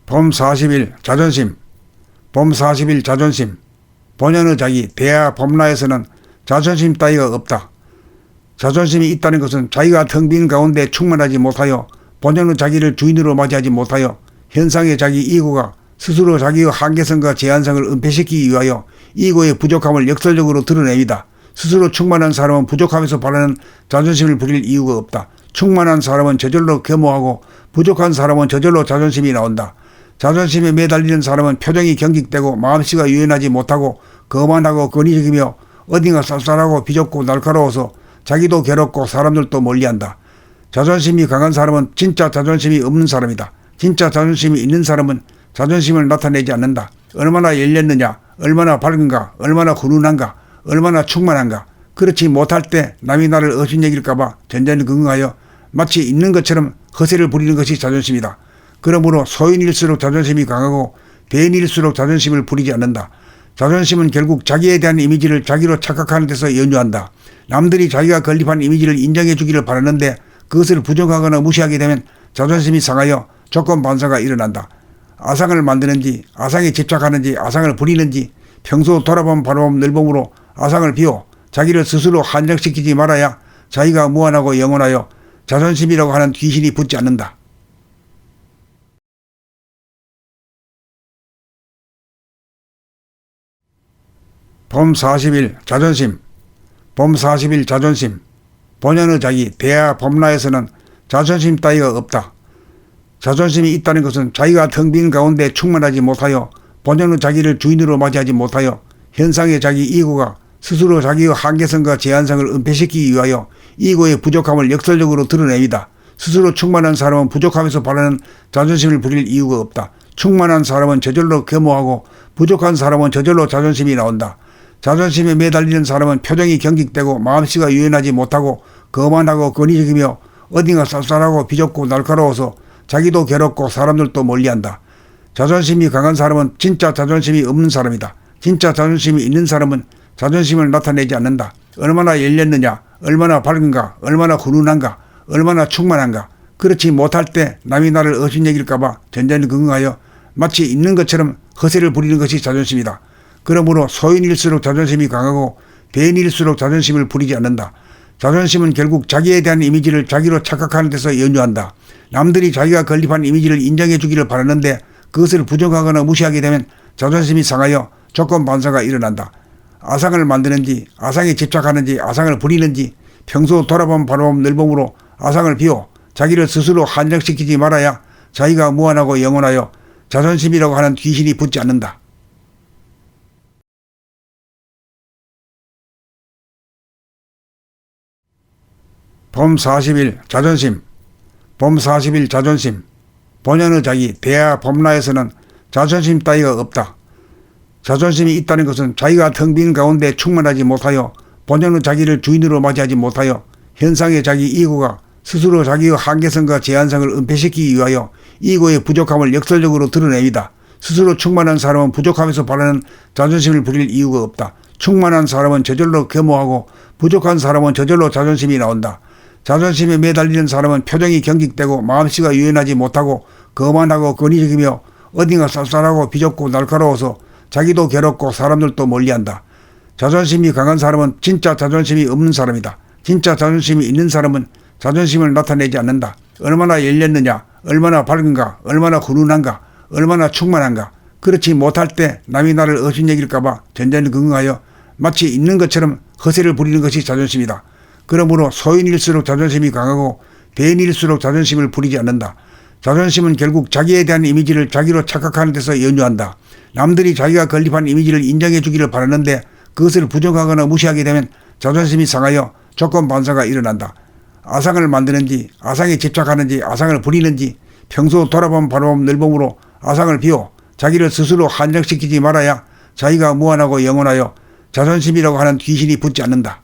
봄 40일 자존심. 봄 40일 자존심. 본연의 자기 대하 봄라에서는 자존심 따위가 없다. 자존심이 있다는 것은 자기가 텅 빈 가운데 충만하지 못하여 본연의 자기를 주인으로 맞이하지 못하여 현상의 자기 이고가 스스로 자기의 한계성과 제한성을 은폐시키기 위하여 이고의 부족함을 역설적으로 드러냅니다. 스스로 충만한 사람은 부족함에서 발하는 자존심을 부릴 이유가 없다. 충만한 사람은 저절로 겸허하고 부족한 사람은 저절로 자존심이 나온다. 자존심에 매달리는 사람은 표정이 경직되고 마음씨가 유연하지 못하고 거만하고 권위적이며 어딘가 쌀쌀하고 비좁고 날카로워서 자기도 괴롭고 사람들도 멀리한다. 자존심이 강한 사람은 진짜 자존심이 없는 사람이다. 진짜 자존심이 있는 사람은 자존심을 나타내지 않는다. 얼마나 열렸느냐, 얼마나 밝은가, 얼마나 훈훈한가, 얼마나 충만한가. 그렇지 못할 때 남이 나를 업신여길까봐 전전긍긍하여 마치 있는 것처럼 허세를 부리는 것이 자존심이다. 그러므로 소인일수록 자존심이 강하고 대인일수록 자존심을 부리지 않는다. 자존심은 결국 자기에 대한 이미지를 자기로 착각하는 데서 연유한다. 남들이 자기가 건립한 이미지를 인정해 주기를 바라는데 그것을 부정하거나 무시하게 되면 자존심이 상하여 조건 반사가 일어난다. 아상을 만드는지 아상에 집착하는지 아상을 부리는지 평소 돌아본 바라봄 늘봄으로 아상을 비워 자기를 스스로 한정시키지 말아야 자기가 무한하고 영원하여 자존심이라고 하는 귀신이 붙지 않는다. 봄 40일 자존심. 봄 40일 자존심. 본연의 자기 대하 봄라에서는 자존심 따위가 없다. 자존심이 있다는 것은 자기가 텅 빈 가운데 충만하지 못하여 본연의 자기를 주인으로 맞이하지 못하여 현상의 자기 이고가 스스로 자기의 한계성과 제한성을 은폐시키기 위하여 이고의 부족함을 역설적으로 드러냅니다. 스스로 충만한 사람은 부족함에서 발하는 자존심을 부릴 이유가 없다. 충만한 사람은 저절로 겸허하고 부족한 사람은 저절로 자존심이 나온다. 자존심에 매달리는 사람은 표정이 경직되고 마음씨가 유연하지 못하고 거만하고 권위적이며 어딘가 쌀쌀하고 비좁고 날카로워서 자기도 괴롭고 사람들도 멀리한다. 자존심이 강한 사람은 진짜 자존심이 없는 사람이다. 진짜 자존심이 있는 사람은 자존심을 나타내지 않는다. 얼마나 열렸느냐, 얼마나 밝은가, 얼마나 훈훈한가, 얼마나 충만한가. 그렇지 못할 때 남이 나를 업신여길까봐 전전긍긍하여 마치 있는 것처럼 허세를 부리는 것이 자존심이다. 그러므로 소인일수록 자존심이 강하고 대인일수록 자존심을 부리지 않는다. 자존심은 결국 자기에 대한 이미지를 자기로 착각하는 데서 연유한다. 남들이 자기가 건립한 이미지를 인정해 주기를 바라는데 그것을 부정하거나 무시하게 되면 자존심이 상하여 조건 반사가 일어난다. 아상을 만드는지 아상에 집착하는지 아상을 부리는지 평소 돌아본 바라봄 늘봄으로 아상을 비워 자기를 스스로 한정시키지 말아야 자기가 무한하고 영원하여 자존심이라고 하는 귀신이 붙지 않는다. 봄 40일 자존심. 봄 40일 자존심. 본연의 자기 대하 봄라에서는 자존심 따위가 없다. 자존심이 있다는 것은 자기가 텅 빈 가운데 충만하지 못하여 본연의 자기를 주인으로 맞이하지 못하여 현상의 자기 이고가 스스로 자기의 한계성과 제한성을 은폐시키기 위하여 이고의 부족함을 역설적으로 드러냅니다. 스스로 충만한 사람은 부족함에서 발하는 자존심을 부릴 이유가 없다. 충만한 사람은 저절로 겸허하고 부족한 사람은 저절로 자존심이 나온다. 자존심에 매달리는 사람은 표정이 경직되고 마음씨가 유연하지 못하고 거만하고 권위적이며 어딘가 쌀쌀하고 비좁고 날카로워서 자기도 괴롭고 사람들도 멀리한다. 자존심이 강한 사람은 진짜 자존심이 없는 사람이다. 진짜 자존심이 있는 사람은 자존심을 나타내지 않는다. 얼마나 열렸느냐, 얼마나 밝은가, 얼마나 훈훈한가, 얼마나 충만한가. 그렇지 못할 때 남이 나를 업신여길까봐 전전긍긍하여 마치 있는 것처럼 허세를 부리는 것이 자존심이다. 그러므로 소인일수록 자존심이 강하고 대인일수록 자존심을 부리지 않는다. 자존심은 결국 자기에 대한 이미지를 자기로 착각하는 데서 연유한다. 남들이 자기가 건립한 이미지를 인정해 주기를 바라는데 그것을 부정하거나 무시하게 되면 자존심이 상하여 조건 반사가 일어난다. 아상을 만드는지 아상에 집착하는지 아상을 부리는지 평소 돌아본 바라봄 늘봄으로 아상을 비워 자기를 스스로 한정시키지 말아야 자기가 무한하고 영원하여 자존심이라고 하는 귀신이 붙지 않는다.